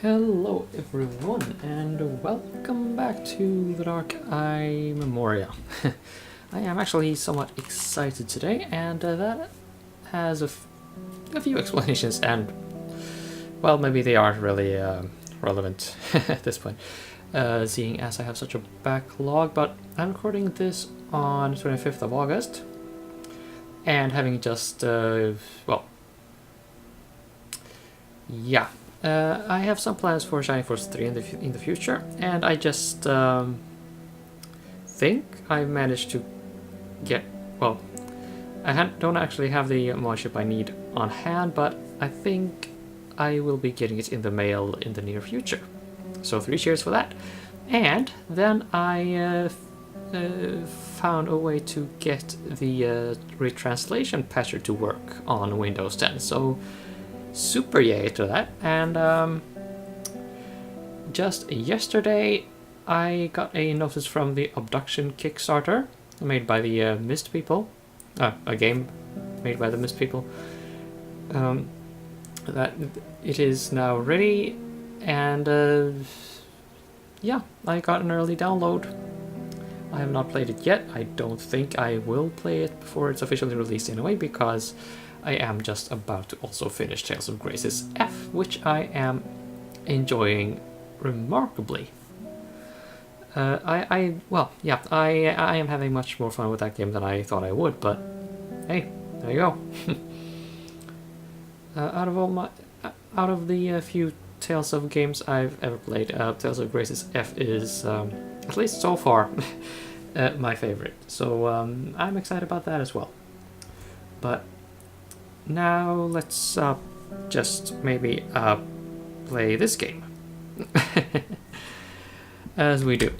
Hello everyone, and welcome back to the Dark Eye Memorial. I am actually somewhat excited today, and that has a few explanations, and well, maybe they aren't really relevant at this point, seeing as I have such a backlog, but I'm recording this on 25th of August, and having just, I have some plans for Shining Force 3 in the future, and I just think I managed to get, well, don't actually have the mod ship I need on hand, but I think I will be getting it in the mail in the near future. So 3 cheers for that. And then I found a way to get the retranslation patcher to work on Windows 10. So super yay to that. And just yesterday I got a notice from the Abduction Kickstarter made by the Mist people, a game made by the Mist people, that it is now ready, and yeah, I got an early download. I have not played it yet. I don't think I will play it before it's officially released anyway, because I am just about to also finish Tales of Graces F, which I am enjoying remarkably. I am having much more fun with that game than I thought I would, but hey, there you go. Out of the few Tales of games I've ever played, Tales of Graces F is, at least so far, my favorite. So I'm excited about that as well. But now let's just maybe play this game. As we do.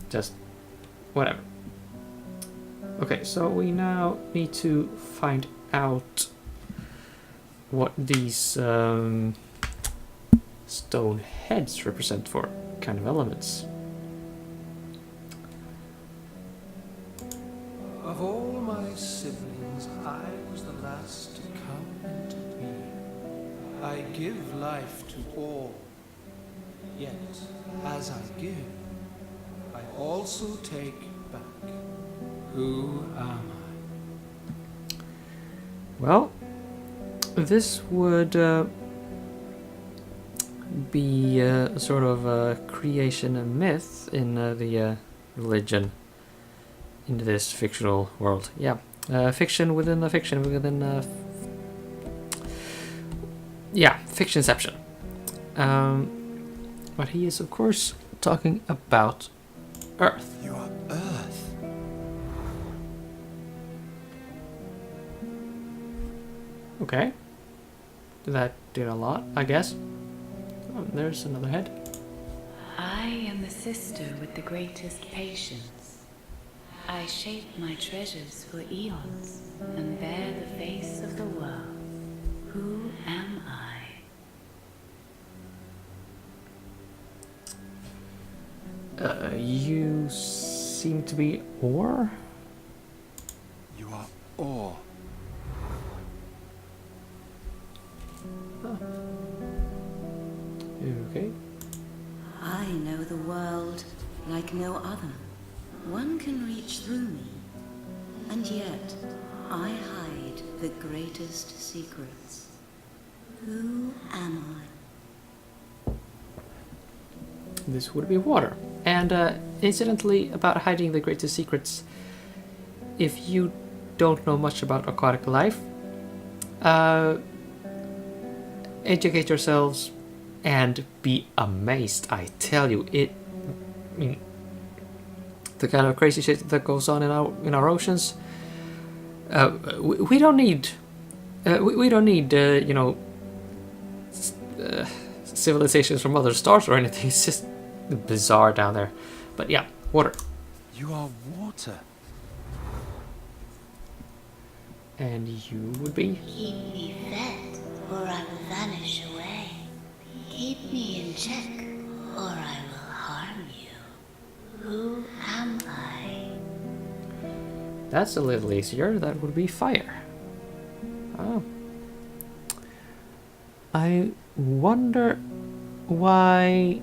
Just whatever. Okay, so we now need to find out what these stone heads represent for kind of elements. Of all my siblings, I was the last to come into being. I give life to all. Yet, as I give, I also take back. Who am I? Well, this would be a sort of a creation, a myth in the religion in this fictional world. Yeah, fiction within the fiction within fictionception. But he is, of course, talking about Earth. You are Earth. Okay. That did a lot, I guess. Oh, there's another head. I am the sister with the greatest patience. I shape my treasures for eons and bear the face of the world. Who am I? You seem to be ore? You are ore. Oh. Okay. I know the world like no other. One can reach through me, and yet I hide the greatest secrets. Who am I? This would be water. And incidentally, about hiding the greatest secrets, if you don't know much about aquatic life, educate yourselves and be amazed. I tell you, the kind of crazy shit that goes on in our oceans. We don't need civilizations from other stars or anything. It's just bizarre down there. But yeah, water. You are water. And you would be? Keep me fed, or I will vanish away. Keep me in check, or I will harm you. Who am I? That's a little easier. That would be fire. Oh. I wonder Why...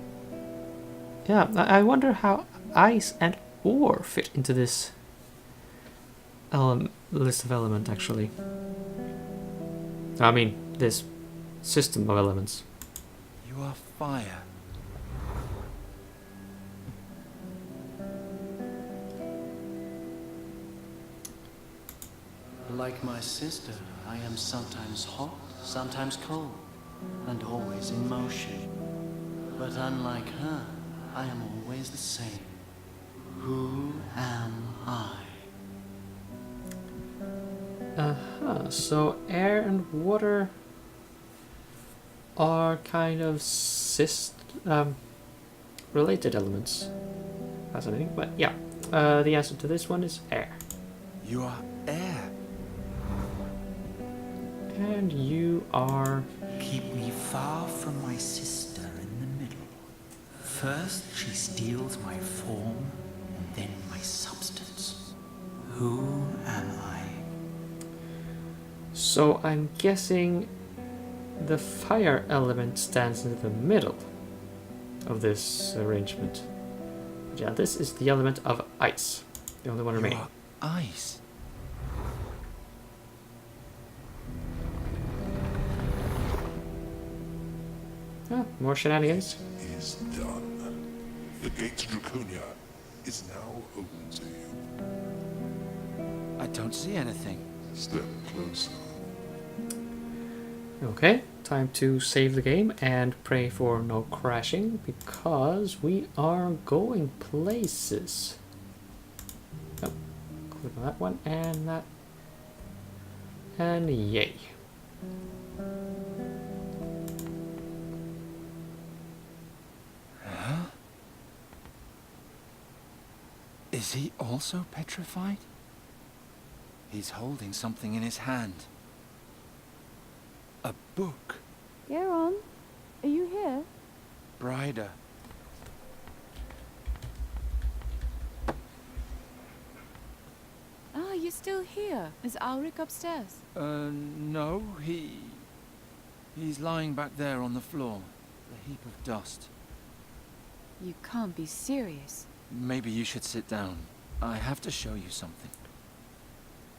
Yeah, I wonder how ice and ore fit into this list of elements, actually. I mean, this system of elements. You are fire. Like my sister, I am sometimes hot, sometimes cold, and always in motion. But unlike her, I am always the same. Who am I? So air and water are kind of related elements. Fascinating, but yeah. The answer to this one is air. You are air. And you are... Keep me far from my sister in the middle. First she steals my form, and then my substance. Who am I? So I'm guessing the fire element stands in the middle of this arrangement. Yeah, this is the element of ice. The only one remaining. You are ice. Ah, more shenanigans. Is done. The gate to Draconia is now open to you. I don't see anything. Step closer. Okay, time to save the game and pray for no crashing, because we are going places. Oh, click on that one and that. And yay. Is he also petrified? He's holding something in his hand. A book. Garon, are you here? Brider. Ah, you're still here. Is Ulrich upstairs? No, he's lying back there on the floor. A heap of dust. You can't be serious. Maybe you should sit down. I have to show you something.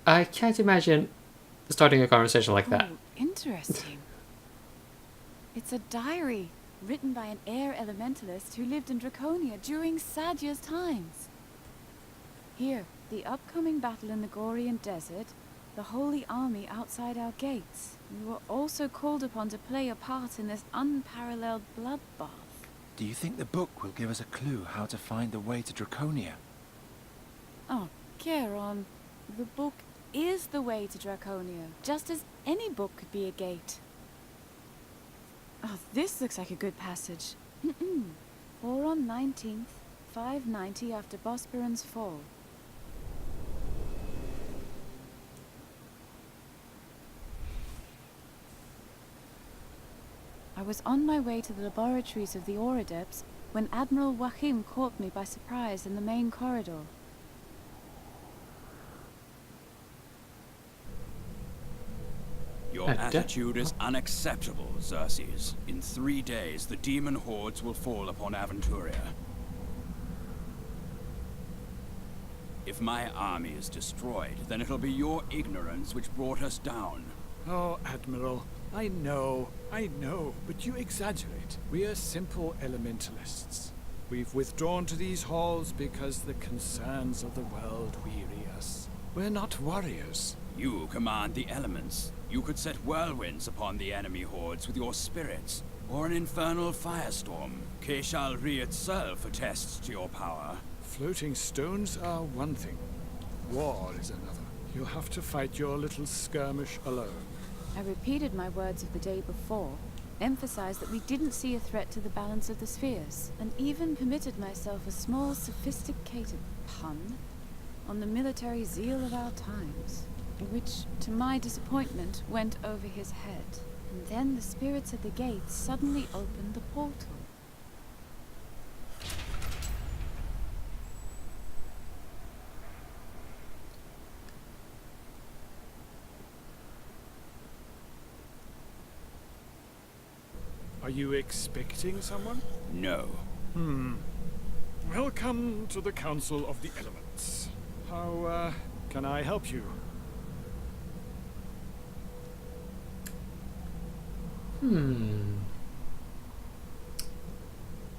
I can't imagine starting a conversation like that. Oh, interesting. It's a diary written by an air elementalist who lived in Draconia during Sadya's times. Here, the upcoming battle in the Gorian desert, the Holy Army outside our gates. We were also called upon to play a part in this unparalleled bloodbath. Do you think the book will give us a clue how to find the way to Draconia? Oh, Garon, the book is the way to Draconia, just as any book could be a gate. Oh, this looks like a good passage. Boron 19th, 590 after Bosporan's fall. I was on my way to the laboratories of the Auradepts when Admiral Wahim caught me by surprise in the main corridor. Your attitude is unacceptable, Xerxes. In 3 days, the demon hordes will fall upon Aventuria. If my army is destroyed, then it'll be your ignorance which brought us down. Oh, Admiral, I know, but you exaggerate. We are simple elementalists. We've withdrawn to these halls because the concerns of the world weary us. We're not warriors. You command the elements. You could set whirlwinds upon the enemy hordes with your spirits, or an infernal firestorm. Keshalri itself attests to your power. Floating stones are one thing. War is another. You'll have to fight your little skirmish alone. I repeated my words of the day before, emphasized that we didn't see a threat to the balance of the spheres, and even permitted myself a small, sophisticated pun on the military zeal of our times, which, to my disappointment, went over his head. And then the spirits at the gates suddenly opened the portal. Are you expecting someone? No. Welcome to the Council of the Elements. How, can I help you?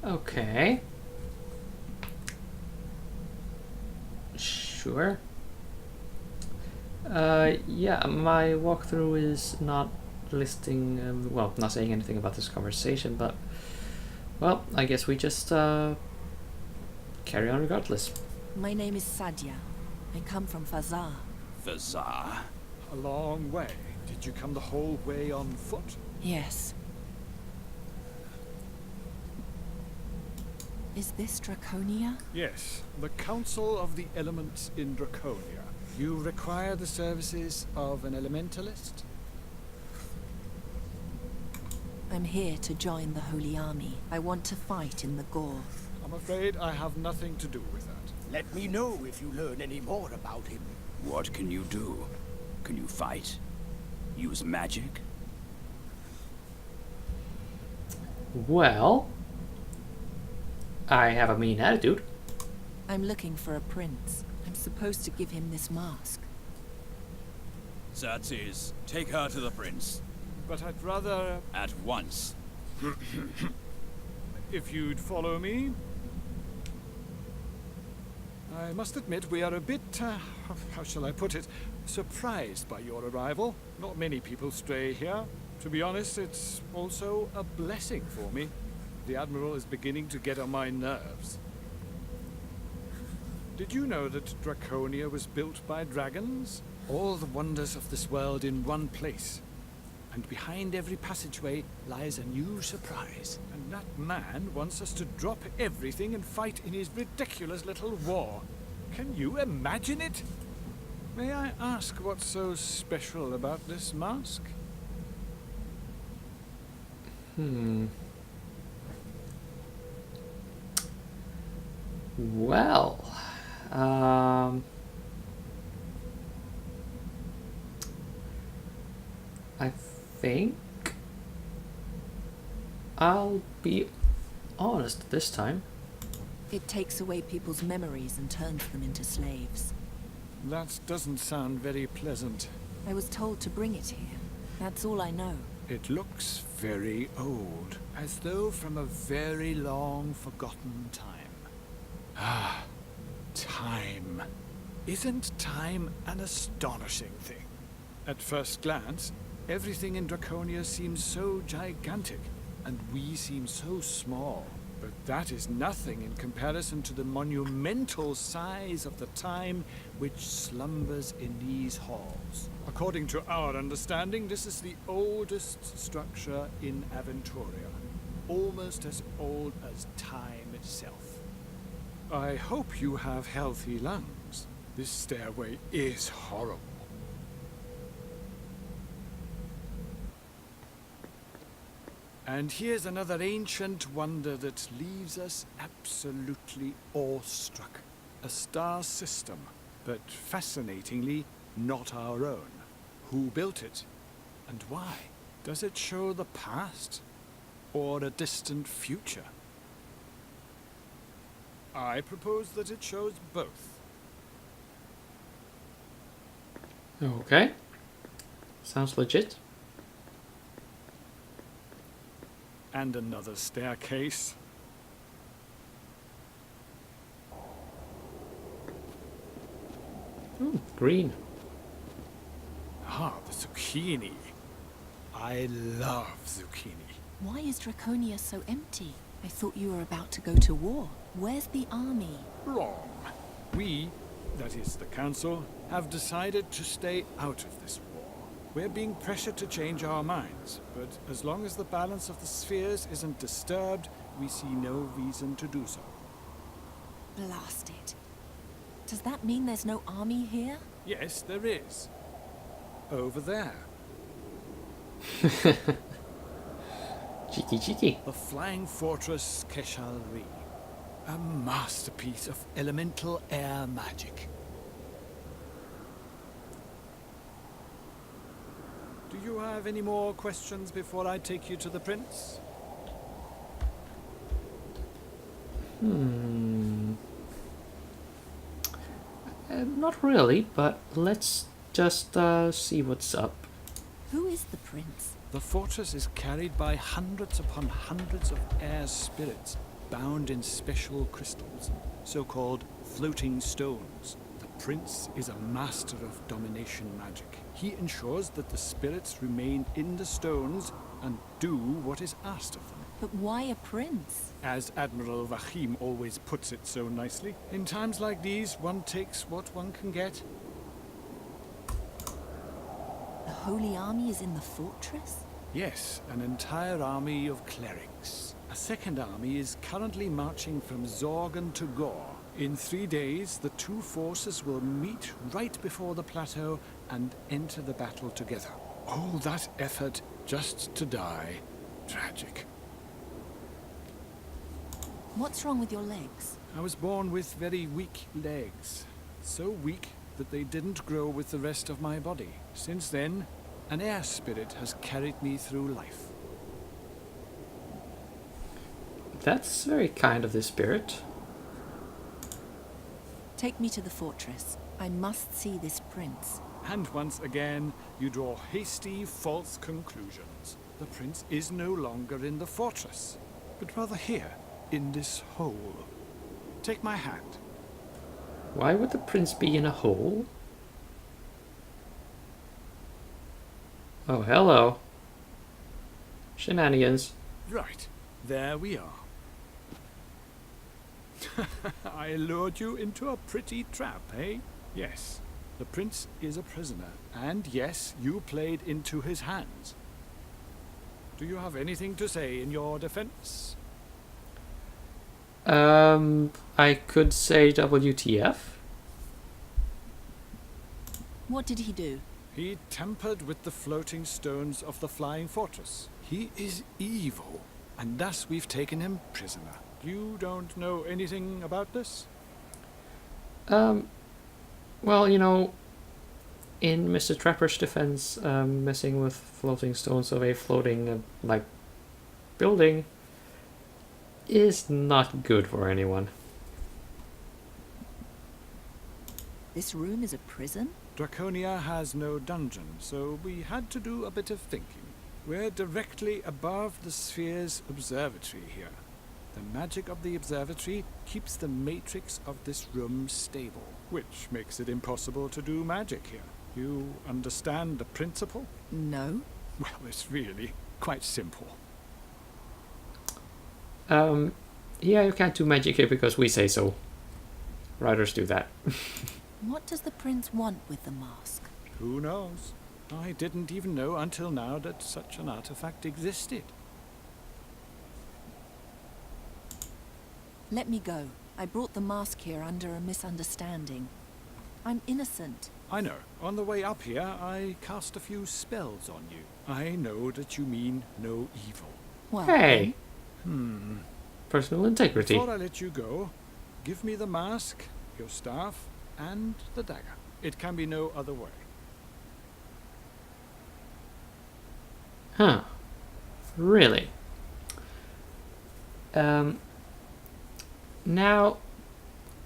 Okay. Sure. Yeah, my walkthrough is not listing, well, not saying anything about this conversation, but, well, I guess we just, carry on regardless. My name is Sadia. I come from Fazar. Fazar? A long way. Did you come the whole way on foot? Yes. Is this Draconia? Yes, the Council of the Elements in Draconia. You require the services of an elementalist? I'm here to join the Holy Army. I want to fight in the Gore. I'm afraid I have nothing to do with that. Let me know if you learn any more about him. What can you do? Can you fight? Use magic? Well, I have a mean attitude. I'm looking for a prince. I'm supposed to give him this mask. Xerxes, take her to the prince. But I'd rather... At once. if you'd follow me. I must admit we are a bit, how shall I put it, surprised by your arrival. Not many people stray here. To be honest, it's also a blessing for me. The Admiral is beginning to get on my nerves. Did you know that Draconia was built by dragons? All the wonders of this world in one place. And behind every passageway lies a new surprise. And that man wants us to drop everything and fight in his ridiculous little war. Can you imagine it? May I ask what's so special about this mask? Well, I think I'll be honest this time. It takes away people's memories and turns them into slaves. That doesn't sound very pleasant. I was told to bring it here. That's all I know. It looks very old, as though from a very long forgotten time. Ah, time. Isn't time an astonishing thing? At first glance, everything in Draconia seems so gigantic, and we seem so small. But that is nothing in comparison to the monumental size of the time which slumbers in these halls. According to our understanding, this is the oldest structure in Aventuria, almost as old as time itself. I hope you have healthy lungs. This stairway is horrible. And here's another ancient wonder that leaves us absolutely awestruck. A star system, but fascinatingly not our own. Who built it? And why? Does it show the past? Or a distant future? I propose that it shows both. Okay. Sounds legit. And another staircase. Ooh, green. Ah, the zucchini. I love zucchini. Why is Draconia so empty? I thought you were about to go to war. Where's the army? Wrong. We, that is the Council, have decided to stay out of this war. We're being pressured to change our minds, but as long as the balance of the spheres isn't disturbed, we see no reason to do so. Blast it. Does that mean there's no army here? Yes, there is. Over there. Cheeky, cheeky. The Flying Fortress Keshalri. A masterpiece of elemental air magic. Do you have any more questions before I take you to the prince? Not really, but let's just see what's up. Who is the prince? The fortress is carried by hundreds upon hundreds of air spirits, bound in special crystals, so-called floating stones. The prince is a master of domination magic. He ensures that the spirits remain in the stones and do what is asked of them. But why a prince? As Admiral Vahim always puts it so nicely, in times like these, one takes what one can get. The Holy Army is in the fortress? Yes, an entire army of clerics. A second army is currently marching from Zorgan to Gore. In 3 days, the two forces will meet right before the plateau and enter the battle together. All that effort just to die. Tragic. What's wrong with your legs? I was born with very weak legs. So weak that they didn't grow with the rest of my body. Since then, an air spirit has carried me through life. That's very kind of this spirit. Take me to the fortress. I must see this prince. And once again, you draw hasty, false conclusions. The prince is no longer in the fortress, but rather here, in this hole. Take my hand. Why would the prince be in a hole? Oh, hello. Shenanigans. Right, there we are. I lured you into a pretty trap, eh? Yes, the prince is a prisoner, and yes, you played into his hands. Do you have anything to say in your defense? I could say WTF. What did he do? He tampered with the floating stones of the flying fortress. He is evil, and thus we've taken him prisoner. You don't know anything about this? Well, you know, in Mr. Trapper's defense, messing with floating stones of a floating, like, building is not good for anyone. This room is a prison? Draconia has no dungeon, so we had to do a bit of thinking. We're directly above the sphere's observatory here. The magic of the observatory keeps the matrix of this room stable, which makes it impossible to do magic here. You understand the principle? No. Well, it's really quite simple. Yeah, you can't do magic here because we say so. Writers do that. What does the prince want with the mask? Who knows? I didn't even know until now that such an artifact existed. Let me go. I brought the mask here under a misunderstanding. I'm innocent. I know. On the way up here, I cast a few spells on you. I know that you mean no evil. Well, Hey! Personal integrity. Before I let you go, give me the mask, your staff, and the dagger. It can be no other way. Huh. Really? Now,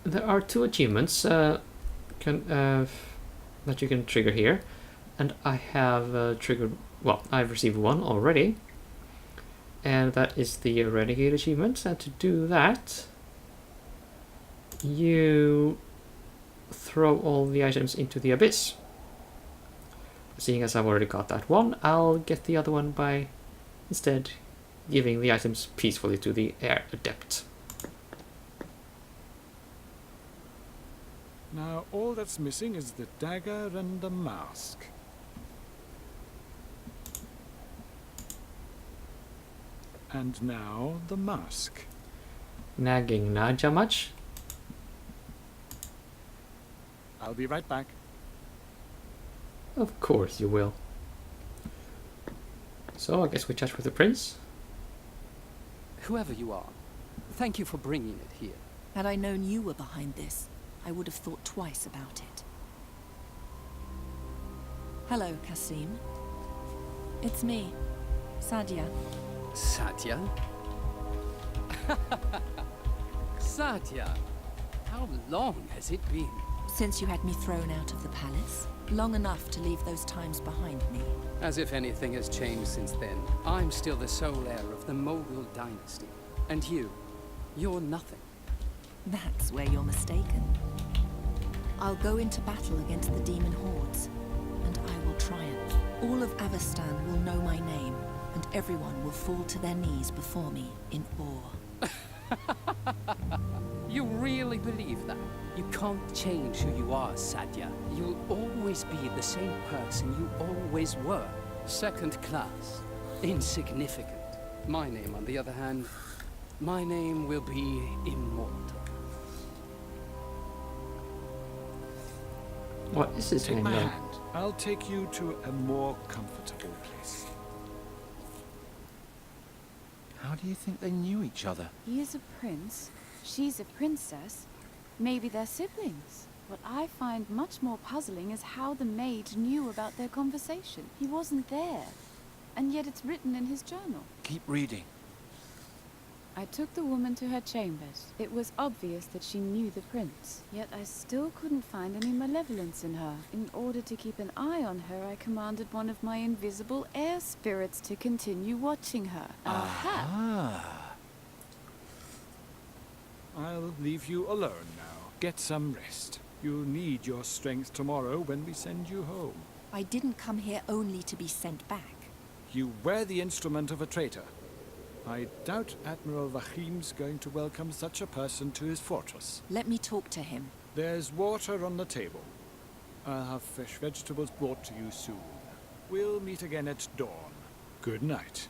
there are 2 achievements that you can trigger here. And I have triggered... Well, I've received 1 already. And that is the Renegade achievement. And to do that, you throw all the items into the abyss. Seeing as I've already got that one, I'll get the other one by instead giving the items peacefully to the Air Adept. Now, all that's missing is the dagger and the mask. And now the mask. Nagging Naja much? I'll be right back. Of course you will. So I guess we chat with the prince. Whoever you are, thank you for bringing it here. had I known you were behind this, I would have thought twice about it. Hello, Kasim. It's me, Sadia. Satya? Satya, how long has it been? Since you had me thrown out of the palace, long enough to leave those times behind me. As if anything has changed since then. I'm still the sole heir of the Mogul dynasty. And you're nothing. That's where you're mistaken. I'll go into battle against the demon hordes, and I will triumph. All of Avestan will know my name, and everyone will fall to their knees before me in awe. You really believe that? You can't change who you are, Satya. You'll always be the same person you always were. Second class. Insignificant. My name, on the other hand, my name will be immortal. What is his Take name, my though? hand. I'll take you to a more comfortable place. How do you think they knew each other? He is a prince, she's a princess. Maybe they're siblings. What I find much more puzzling is how the maid knew about their conversation. He wasn't there, and yet it's written in his journal. Keep reading. I took the woman to her chambers. It was obvious that she knew the prince, yet I still couldn't find any malevolence in her. In order to keep an eye on her, I commanded one of my invisible air spirits to continue watching her. Aha! I'll leave you alone now. Get some rest. You'll need your strength tomorrow when we send you home. I didn't come here only to be sent back. You were the instrument of a traitor. I doubt Admiral Vahim's going to welcome such a person to his fortress. Let me talk to him. There's water on the table. I'll have fresh vegetables brought to you soon. We'll meet again at dawn. Good night.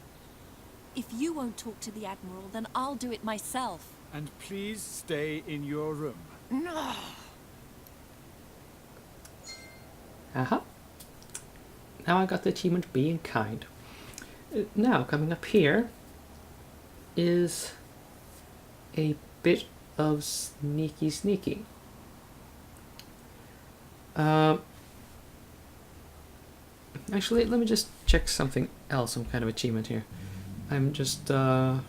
If you won't talk to the Admiral, then I'll do it myself. And please stay in your room. No. Aha. Now I got the achievement being kind. Now, coming up here is a bit of sneaky. Actually, let me just check something else, some kind of achievement here. I'm just, I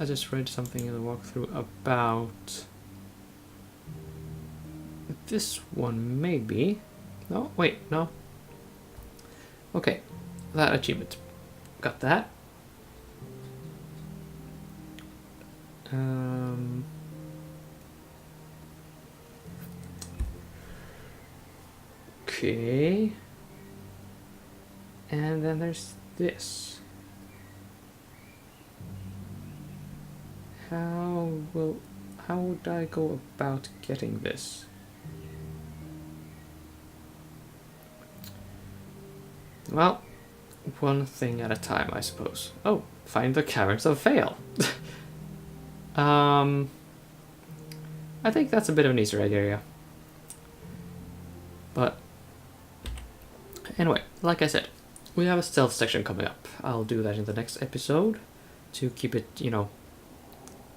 just read something in the walkthrough about this one, maybe. No, wait, no. Okay, that achievement. Got that. Okay. And then there's this. How would I go about getting this? Well, one thing at a time, I suppose. Oh, find the caverns of Vale. I think that's a bit of an Easter egg area. But anyway, like I said, we have a stealth section coming up. I'll do that in the next episode to keep it, you know,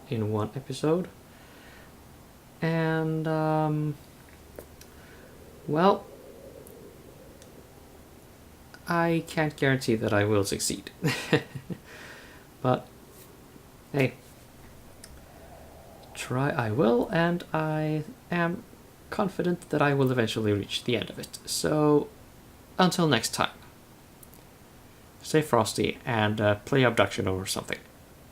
in one episode. And well, I can't guarantee that I will succeed. But hey, try I will, and I am confident that I will eventually reach the end of it. So until next time, stay frosty and play Abduction or something.